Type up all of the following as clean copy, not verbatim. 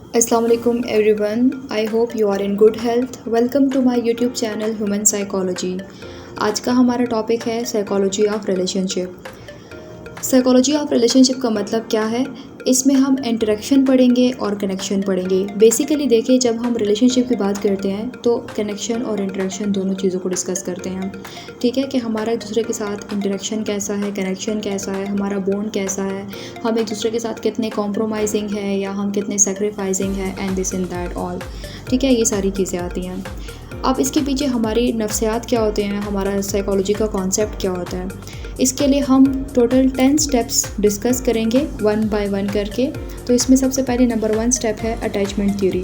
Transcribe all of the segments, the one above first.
Assalamu alaikum everyone. I hope you are in good health. Welcome to my YouTube channel Human Psychology. आज का हमारा topic है psychology of relationship. Psychology of relationship का मतलब क्या है? इसमें हम इंटरेक्शन पढ़ेंगे और कनेक्शन पढ़ेंगे। बेसिकली देखिए, जब हम रिलेशनशिप की बात करते हैं तो कनेक्शन और इंटरेक्शन दोनों चीज़ों को डिस्कस करते हैं। ठीक है कि हमारा एक दूसरे के साथ इंटरेक्शन कैसा है, कनेक्शन कैसा है, हमारा बॉन्ड कैसा है, हम एक दूसरे के साथ कितने कॉम्प्रोमाइजिंग है या हम कितने सेक्रीफाइसिंग है, and this in that all. ठीक है, ये सारी चीज़ें आती हैं। अब इसके पीछे हमारी नफ्सियात क्या होते हैं, हमारा साइकोलॉजी का कॉन्सेप्ट क्या होता है, इसके लिए हम टोटल 10 स्टेप्स डिस्कस करेंगे वन बाय वन करके। तो इसमें सबसे पहले नंबर 1 स्टेप है अटैचमेंट थ्योरी।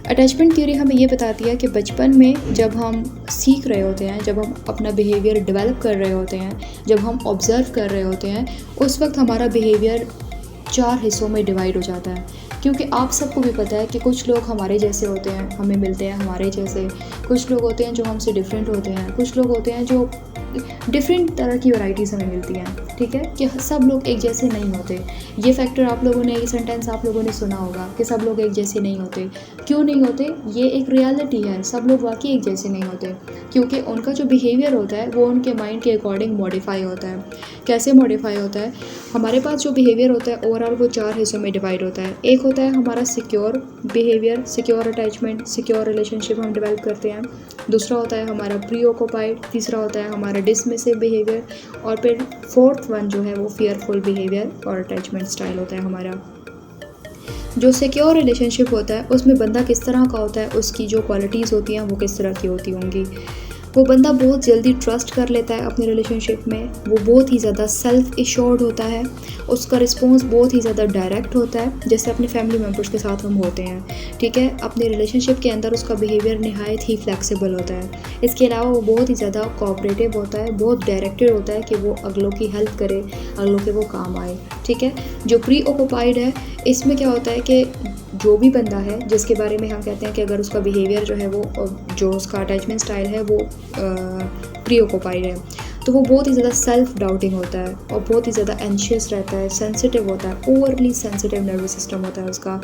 अटैचमेंट थ्योरी हमें ये बताती है कि बचपन में जब हम सीख रहे होते हैं, जब हम अपना बिहेवियर डेवलप कर रहे होते हैं, जब हम ऑब्ज़र्व कर रहे होते हैं, उस वक्त हमारा बिहेवियर 4 हिस्सों में डिवाइड हो जाता है। क्योंकि आप सबको भी पता है कि कुछ लोग हमारे जैसे होते हैं, हमें मिलते हैं हमारे जैसे, कुछ लोग होते हैं जो हमसे डिफरेंट होते हैं, कुछ लोग होते हैं जो डिफरेंट तरह की वैराइटीज़ हमें मिलती हैं। ठीक है कि सब लोग एक जैसे नहीं होते। ये फैक्टर आप लोगों ने, ये सेंटेंस आप लोगों ने सुना होगा कि सब लोग एक जैसे नहीं होते। क्यों नहीं होते? ये एक रियलिटी है, सब लोग वाकई एक जैसे नहीं होते, क्योंकि उनका जो बिहेवियर होता है वो उनके माइंड के अकॉर्डिंग मॉडिफाई होता है। कैसे मॉडिफाई होता है? हमारे पास जो बिहेवियर होता है ओवरऑल वो 4 हिस्सों में डिवाइड होता है। एक होता है हमारा secure behaviour, secure attachment, secure relationship हम डेवलप करते हैं। दूसरा होता है हमारा प्री ऑक्यूपाइड, तीसरा होता है हमारा डिसमिसिव बिहेवियर, और फिर 4th वन जो है वो फियरफुल बिहेवियर और अटैचमेंट स्टाइल होता है हमारा। जो सिक्योर रिलेशनशिप होता है उसमें बंदा किस तरह का होता है, उसकी जो क्वालिटीज़ होती हैं वो किस तरह की होती होंगी। वो बंदा बहुत जल्दी ट्रस्ट कर लेता है अपनी रिलेशनशिप में, वो बहुत ही ज़्यादा सेल्फ एश्योर्ड होता है, उसका रिस्पॉन्स बहुत ही ज़्यादा डायरेक्ट होता है, जैसे अपने फैमिली मेम्बर्स के साथ हम होते हैं। ठीक है, अपनी रिलेशनशिप के अंदर उसका बिहेवियर नहायत ही फ्लेक्सिबल होता है। इसके अलावा वो बहुत ही ज़्यादा कोऑपरेटिव होता है, बहुत डायरेक्टेड होता है कि वो अगलों की हेल्प करे, अगलों के वो काम आए। ठीक है, जो प्री ऑक्यूपाइड है इसमें क्या होता है कि जो भी बंदा है जिसके बारे में हम कहते हैं कि अगर उसका बिहेवियर जो है वो, जो उसका अटैचमेंट स्टाइल है वो प्री ऑक्यूपाइड है, तो वो बहुत ही ज़्यादा सेल्फ डाउटिंग होता है और बहुत ही ज़्यादा एंशियस रहता है, सेंसिटिव होता है, ओवरली सेंसिटिव नर्वस सिस्टम होता है उसका,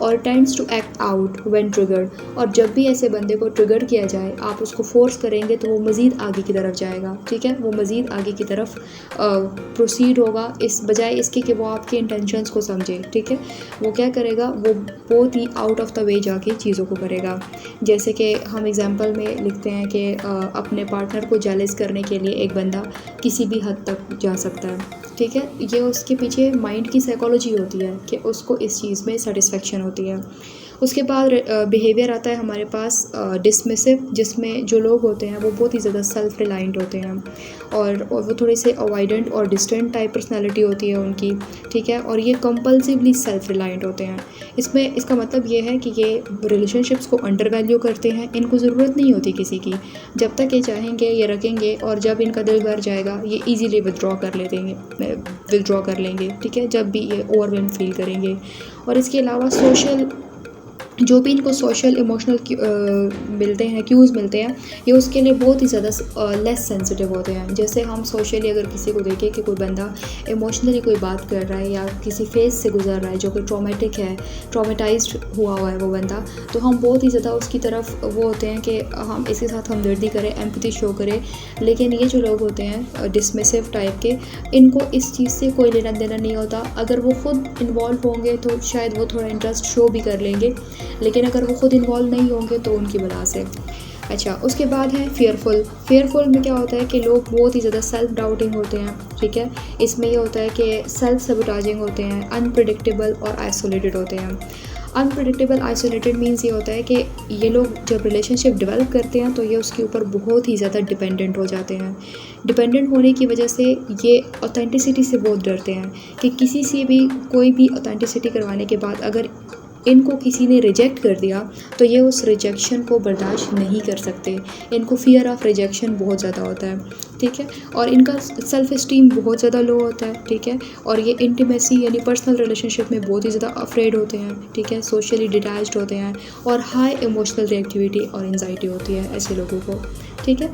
और tends to act out when triggered. और जब भी ऐसे बंदे को ट्रिगर किया जाए, आप उसको फोर्स करेंगे तो वो मज़ीद आगे की तरफ जाएगा। ठीक है, वो मज़ीद आगे की तरफ प्रोसीड होगा, इस बजाय इसके कि वो आपके इंटेंशंस को समझे। ठीक है, वो क्या करेगा, वो बहुत ही आउट ऑफ द वे जाके चीज़ों को करेगा। जैसे कि हम एग्जांपल में लिखते हैं कि अपने पार्टनर को जेलस करने के लिए एक बंदा किसी भी हद तक जा सकता है। ठीक है, ये उसके पीछे माइंड की साइकोलॉजी होती है कि उसको इस चीज़ में सेटिस्फेक्शन होती है। उसके बाद बिहेवियर आता है हमारे पास डिसमिसिव, जिसमें जो लोग होते हैं वो बहुत ही ज़्यादा सेल्फ रिलायंट होते हैं और वो थोड़े से अवॉइडेंट और डिस्टेंट टाइप पर्सनालिटी होती है उनकी। ठीक है, और ये कंपल्सिवली सेल्फ रिलायंट होते हैं। इसमें इसका मतलब ये है कि ये रिलेशनशिप्स को अंडर वैल्यू करते हैं, इनको ज़रूरत नहीं होती किसी की, जब तक ये चाहेंगे ये रखेंगे, और जब इनका दिल भर जाएगा ये ईजीली विदड्रॉ कर लेंगे। ठीक है, जब भी ये ओवरवेल्म फील करेंगे। और इसके अलावा सोशल, जो भी इनको सोशल इमोशनल मिलते हैं, क्यूज़ मिलते हैं, ये उसके लिए बहुत ही ज़्यादा लेस सेंसिटिव होते हैं। जैसे हम सोशली अगर किसी को देखें कि कोई बंदा इमोशनली कोई बात कर रहा है या किसी फेज से गुजर रहा है जो कि ट्रॉमेटिक है, ट्रॉमेटाइज्ड हुआ है वो बंदा, तो हम बहुत ही ज़्यादा उसकी तरफ वो होते हैं कि हम इसके साथ हमदर्दी करें, एम्पैथी शो करें। लेकिन ये जो लोग होते हैं डिसमिसिव टाइप के, इनको इस चीज़ से कोई लेना देना नहीं होता। अगर वो खुद इन्वॉल्व होंगे तो शायद वो थोड़ा इंटरेस्ट शो भी कर लेंगे, लेकिन अगर वो खुद इन्वॉल्व नहीं होंगे तो उनकी वजह से। अच्छा, उसके बाद है फेयरफुल में क्या होता है कि लोग बहुत ही ज़्यादा सेल्फ डाउटिंग होते हैं। ठीक है, इसमें ये होता है कि सेल्फ सबोटाजिंग होते हैं, अनप्रेडिक्टेबल और आइसोलेटेड होते हैं। अनप्रेडिक्टेबल आइसोलेटेड मीन्स ये होता है कि ये लोग जब रिलेशनशिप डेवलप करते हैं तो ये उसके ऊपर बहुत ही ज़्यादा डिपेंडेंट हो जाते हैं। डिपेंडेंट होने की वजह से ये ऑथेंटिसिटी से बहुत डरते हैं कि किसी से भी कोई भी ऑथेंटिसिटी करवाने के बाद अगर इनको किसी ने रिजेक्ट कर दिया तो ये उस रिजेक्शन को बर्दाश्त नहीं कर सकते। इनको फियर ऑफ रिजेक्शन बहुत ज़्यादा होता है। ठीक है, और इनका सेल्फ इस्टीम बहुत ज़्यादा लो होता है। ठीक है, और ये इंटीमेसी यानी पर्सनल रिलेशनशिप में बहुत ही ज़्यादा अफ्रेड होते हैं। ठीक है, सोशली डिटैच्ड होते हैं और हाई इमोशनल रिएक्टिविटी और एंजाइटी होती है ऐसे लोगों को। ठीक है,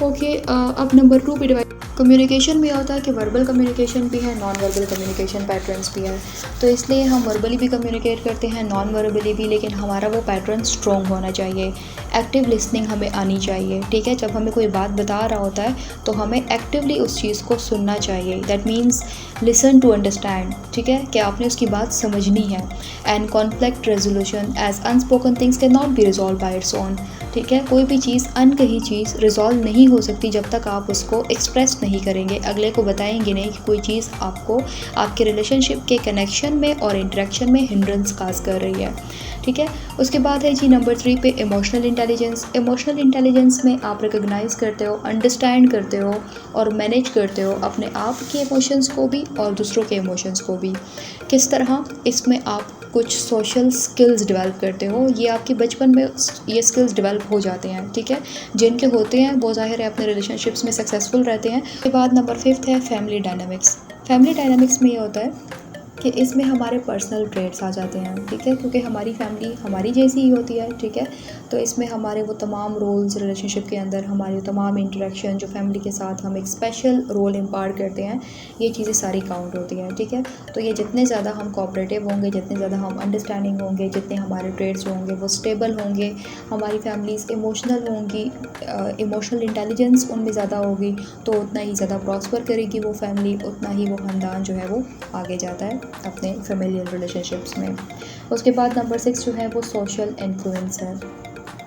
ओके, अब नंबर 2 पे डिवाइड कम्युनिकेशन में होता है कि वर्बल कम्युनिकेशन भी है, नॉन वर्बल कम्युनिकेशन पैटर्न्स भी है। तो इसलिए हम वर्बली भी कम्युनिकेट करते हैं, नॉन वर्बली भी, लेकिन हमारा वो पैटर्न स्ट्रॉन्ग होना चाहिए। एक्टिव लिसनिंग हमें आनी चाहिए, ठीक है। जब हमें कोई बात बता रहा होता है तो हमें एक्टिवली उस चीज़ को सुनना चाहिए। That means listen to understand, ठीक है, कि आपने उसकी बात समझनी है। And conflict resolution, as unspoken things can not be resolve by its own, ठीक है। कोई भी चीज़, अनकही चीज़ रिजॉल्व नहीं हो सकती जब तक आप उसको एक्सप्रेस नहीं करेंगे, अगले को बताएंगे नहीं कि कोई चीज़ आपको आपके रिलेशनशिप के कनेक्शन में और इंटरेक्शन में हिंड्रेंस काज कर रही है, ठीक है। उसके बाद है जी नंबर 3 पे इमोशनल इंटेलिजेंस। इमोशनल इंटेलिजेंस में आप रिकॉग्नाइज करते हो, अंडरस्टैंड करते हो और मैनेज करते हो अपने आप के इमोशंस को भी और दूसरों के इमोशंस को भी। किस तरह? इसमें आप कुछ सोशल स्किल्स डेवलप करते हो, ये आपके बचपन में ये स्किल्स डेवलप हो जाते हैं, ठीक है। जिनके होते हैं वो ज़ाहिर है अपने रिलेशनशिप्स में सक्सेसफुल रहते हैं। उसके बाद नंबर 5 है फैमिली डायनामिक्स। फैमिली डायनामिक्स में ये होता है कि इसमें हमारे पर्सनल ट्रेट्स आ जाते हैं, ठीक है, क्योंकि हमारी फैमिली हमारी जैसी ही होती है, ठीक है। तो इसमें हमारे वो तमाम रोल्स रिलेशनशिप के अंदर, हमारी तमाम इंटरेक्शन जो फैमिली के साथ हम एक स्पेशल रोल इम्पार्ट करते हैं, ये चीज़ें सारी काउंट होती हैं, ठीक है। तो ये जितने ज़्यादा हम कोऑपरेटिव होंगे, जितने ज़्यादा हम अंडरस्टैंडिंग होंगे, जितने हमारे ट्रेट्स होंगे वो स्टेबल होंगे, हमारी फैमिलीज़ इमोशनल होंगी, इमोशनल इंटेलिजेंस उनमें ज़्यादा होगी, तो उतना ही ज़्यादा प्रॉस्पर करेगी वो फैमिली, उतना ही वो ख़ानदान जो है वो आगे जाता है अपने फेमिलियल रिलेशनशिप्स में। उसके बाद नंबर 6 जो है वो सोशल इन्फ्लुएंस है।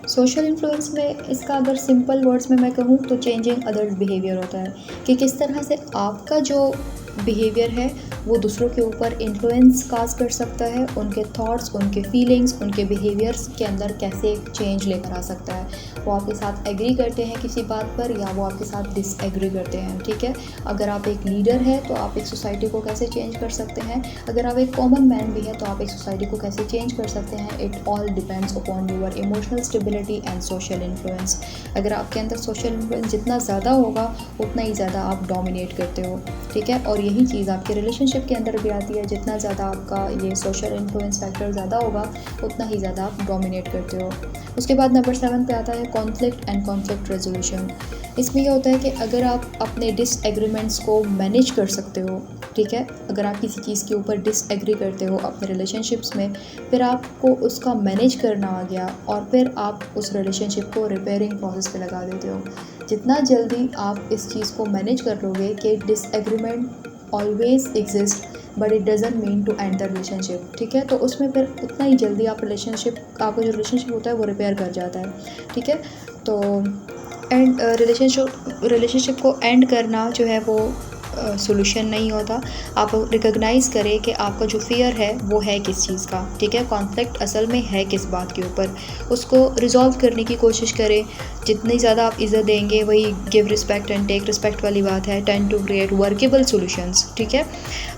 सोशल इन्फ्लुएंस में इसका अगर सिंपल वर्ड्स में मैं कहूँ तो चेंजिंग अदर्स बिहेवियर होता है, कि किस तरह से आपका जो बिहेवियर है वो दूसरों के ऊपर इन्फ्लुएंस काज कर सकता है, उनके थॉट्स, उनके फीलिंग्स, उनके बिहेवियर्स के अंदर कैसे चेंज लेकर आ सकता है। वो आपके साथ एग्री करते हैं किसी बात पर या वो आपके साथ डिसएग्री करते हैं, ठीक है। अगर आप एक लीडर है तो आप एक सोसाइटी को कैसे चेंज कर सकते हैं, अगर आप एक कॉमन मैन भी है तो आप एक सोसाइटी को कैसे चेंज कर सकते हैं। It all depends upon your emotional stability and social influence. अगर आपके अंदर सोशल इन्फ्लुएंस जितना ज़्यादा होगा उतना ही ज़्यादा आप डोमिनेट करते हो, ठीक है। और यही चीज़ आपके रिलेशनशिप के अंदर भी आती है, जितना ज़्यादा आपका ये सोशल इन्फ्लुएंस फैक्टर ज़्यादा होगा उतना ही ज़्यादा आप डोमिनेट करते हो। उसके बाद नंबर 7 पे आता है कॉन्फ्लिक्ट एंड कॉन्फ्लिक्ट रेजोल्यूशन। इसमें यह होता है कि अगर आप अपने डिसएग्रीमेंट्स को मैनेज कर सकते हो, ठीक है, अगर आप किसी चीज़ के ऊपर डिसएग्री करते हो अपने रिलेशनशिप्स में, फिर आपको उसका मैनेज करना आ गया और फिर आप उस रिलेशनशिप को रिपेयरिंग प्रोसेस पे लगा देते हो। जितना जल्दी आप इस चीज़ को मैनेज कर लोगे कि disagreement always exist but it doesn't mean to end the relationship, ठीक है, तो उसमें फिर उतना ही जल्दी आप आपका जो रिलेशनशिप होता है वो रिपेयर कर जाता है, ठीक है। तो एंड रिलेशनशिप को एंड करना जो है वो सोल्यूशन नहीं होता। आप रिकॉग्नाइज़ करें कि आपका जो फियर है वो है किस चीज़ का, ठीक है, कॉन्फ्लिक्ट असल में है किस बात के ऊपर, उसको रिजॉल्व करने की कोशिश करें। जितनी ज़्यादा आप इज़्ज़त देंगे, वही give respect and take respect वाली बात है, tend to create workable solutions, ठीक है।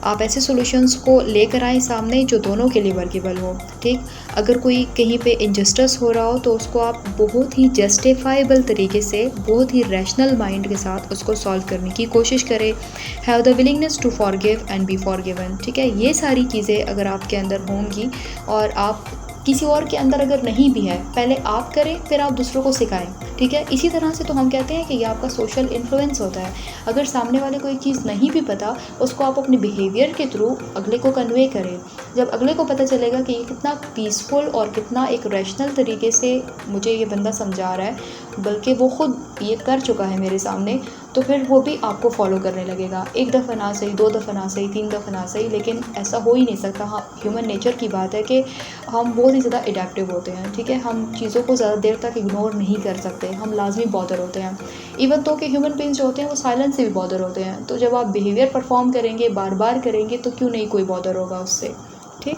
आप ऐसे सॉल्यूशंस को लेकर आएँ सामने जो दोनों के लिए वर्केबल हो, ठीक। अगर कोई कहीं पे इनजस्टिस हो रहा हो तो उसको आप बहुत ही जस्टिफाइबल तरीके से, बहुत ही रैशनल माइंड के साथ उसको सॉल्व करने की कोशिश करें। Have the willingness to forgive and be forgiven, ठीक है। ये सारी चीज़ें अगर आपके अंदर होंगी और आप किसी और के अंदर अगर नहीं भी है, पहले आप करें फिर आप दूसरों को सिखाएं, ठीक है। इसी तरह से तो हम कहते हैं कि ये आपका सोशल इन्फ्लुएंस होता है। अगर सामने वाले को एक चीज़ नहीं भी पता, उसको आप अपने बिहेवियर के थ्रू अगले को कन्वे करें। जब अगले को पता चलेगा कि ये कितना पीसफुल और कितना एक रैशनल तरीके से मुझे ये बंदा समझा रहा है, बल्कि वो ख़ुद ये कर चुका है मेरे सामने, तो फिर वो भी आपको फॉलो करने लगेगा। एक दफ़ा ना सही, 2 दफ़ा ना सही, 3 दफ़ा ना सही, लेकिन ऐसा हो ही नहीं सकता। हाँ, ह्यूमन नेचर की बात है कि हम बहुत ही ज़्यादा एडेप्टिव होते हैं, ठीक है। हम चीज़ों को ज़्यादा देर तक इग्नोर नहीं कर सकते, हम लाजमी बॉदर होते हैं। इवन तो कि ह्यूमन बीइंग्स जो होते हैं वो साइलेंस से भी बॉदर होते हैं। तो जब आप बिहेवियर परफॉर्म करेंगे, बार बार करेंगे, तो क्यों नहीं कोई बॉदर होगा उससे, ठीक।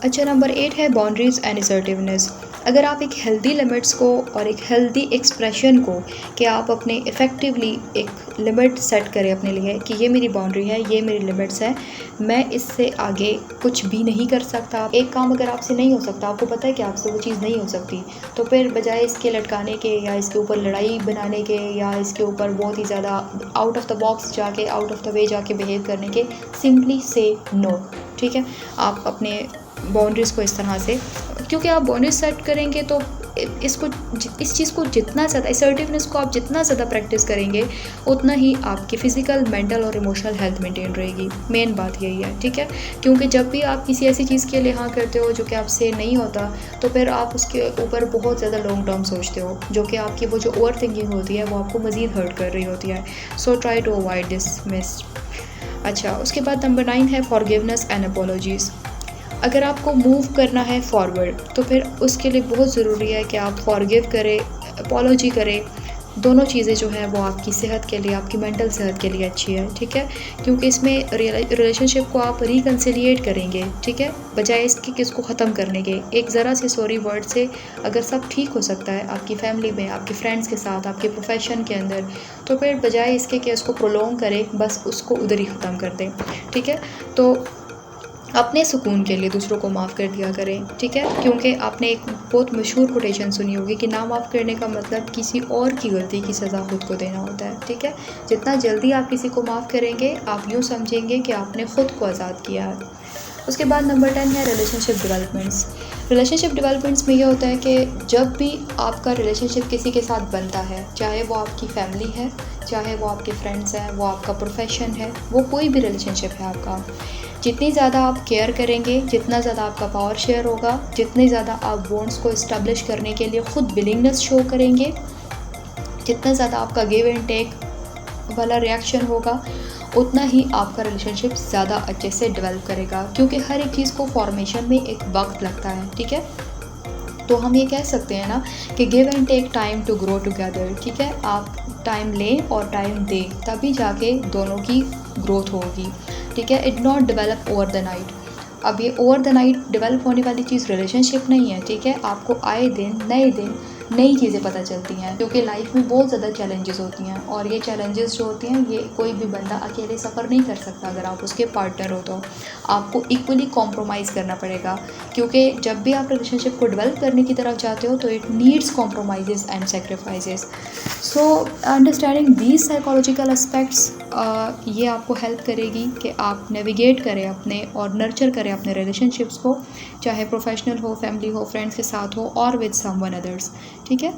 अच्छा, नंबर 8 है बाउंड्रीज़ एंड असर्टिवनेस। अगर आप एक हेल्दी लिमिट्स को और एक हेल्दी एक्सप्रेशन को, कि आप अपने इफ़ेक्टिवली एक लिमिट सेट करें अपने लिए कि ये मेरी बाउंड्री है, ये मेरी लिमिट्स है, मैं इससे आगे कुछ भी नहीं कर सकता। एक काम अगर आपसे नहीं हो सकता, आपको पता है कि आपसे वो चीज़ नहीं हो सकती, तो फिर बजाय इसके लटकाने के या इसके ऊपर लड़ाई बनाने के या इसके ऊपर बहुत ही ज़्यादा आउट ऑफ द बॉक्स जाके, आउट ऑफ द वे जाके बिहेव करने के, सिंपली से नो, ठीक है। आप अपने बाउंड्रीज़ को इस तरह से, क्योंकि आप बाउंड्रीज सेट करेंगे तो इस चीज़ को जितना ज़्यादा, असर्टिवनेस को आप जितना ज़्यादा प्रैक्टिस करेंगे उतना ही आपकी फ़िज़िकल, मेंटल और इमोशनल हेल्थ मेंटेन रहेगी। मेन बात यही है, ठीक है। क्योंकि जब भी आप किसी ऐसी चीज़ के लिए हाँ करते हो जो कि आपसे नहीं होता, तो फिर आप उसके ऊपर बहुत ज़्यादा लॉन्ग टर्म सोचते हो, जो कि आपकी वो जो ओवर थिंकिंग होती है वो आपको मज़ीद हर्ट कर रही होती है। So try to avoid this miss. अच्छा, उसके बाद नंबर 9 है फॉरगिवनेस एंड अपॉलॉजीज़। अगर आपको मूव करना है फॉरवर्ड, तो फिर उसके लिए बहुत ज़रूरी है कि आप फॉरगिव करें, अपॉलॉजी करें। दोनों चीज़ें जो हैं वो आपकी सेहत के लिए, आपकी मेंटल सेहत के लिए अच्छी है, ठीक है। क्योंकि इसमें रिलेशनशिप को आप रिकन्सिलिएट करेंगे, ठीक है, बजाय इसके कि इसको ख़त्म करने के। एक ज़रा से सॉरी वर्ड से अगर सब ठीक हो सकता है आपकी फैमिली में, आपके फ्रेंड्स के साथ, आपके प्रोफेशन के अंदर, तो फिर बजाय इसके कि इसको प्रोलॉन्ग करें, बस उसको उधर ही ख़त्म कर दें, ठीक है। तो अपने सुकून के लिए दूसरों को माफ़ कर दिया करें, ठीक है। क्योंकि आपने एक बहुत मशहूर कोटेशन सुनी होगी कि ना माफ़ करने का मतलब किसी और की गलती की सज़ा खुद को देना होता है, ठीक है। जितना जल्दी आप किसी को माफ़ करेंगे, आप यूँ समझेंगे कि आपने ख़ुद को आज़ाद किया है। उसके बाद नंबर 10 है रिलेशनशिप डेवलपमेंट्स। रिलेशनशिप डेवलपमेंट्स में ये होता है कि जब भी आपका रिलेशनशिप किसी के साथ बनता है, चाहे वो आपकी फैमिली है, चाहे वो आपके फ्रेंड्स हैं, वो आपका प्रोफेशन है, वो कोई भी रिलेशनशिप है आपका, जितनी ज़्यादा आप केयर करेंगे, जितना ज़्यादा आपका पावर शेयर होगा, जितने ज़्यादा आप बॉन्ड्स को इस्टेब्लिश करने के लिए ख़ुद विलिंगनेस शो करेंगे, जितना ज़्यादा आपका गिव एंड टेक वाला रिएक्शन होगा, उतना ही आपका रिलेशनशिप ज़्यादा अच्छे से डेवलप करेगा। क्योंकि हर एक चीज़ को फॉर्मेशन में एक वक्त लगता है, ठीक है। तो हम ये कह सकते हैं ना कि give and take time to grow together, ठीक है। आप टाइम लें और टाइम दें, तभी जाके दोनों की ग्रोथ होगी, ठीक है। It not develop over the night. अब ये ओवर द नाइट डेवलप होने वाली चीज़ रिलेशनशिप नहीं है, ठीक है। आपको आए दिन नई चीज़ें पता चलती हैं, क्योंकि लाइफ में बहुत ज़्यादा चैलेंजेस होती हैं, और ये चैलेंजेस जो होती हैं ये कोई भी बंदा अकेले सफ़र नहीं कर सकता। अगर आप उसके पार्टनर हो तो आपको इक्वली कॉम्प्रोमाइज़ करना पड़ेगा, क्योंकि जब भी आप रिलेशनशिप को डेवलप करने की तरफ जाते हो तो it needs compromise and sacrifices. So understanding these psychological aspects ये आपको हेल्प करेगी कि आप नेविगेट करें अपने और नर्चर करें अपने रिलेशनशिप्स को, चाहे प्रोफेशनल हो, फैमिली हो, फ्रेंड्स के साथ हो और विद समवन अदर्स, ठीक है।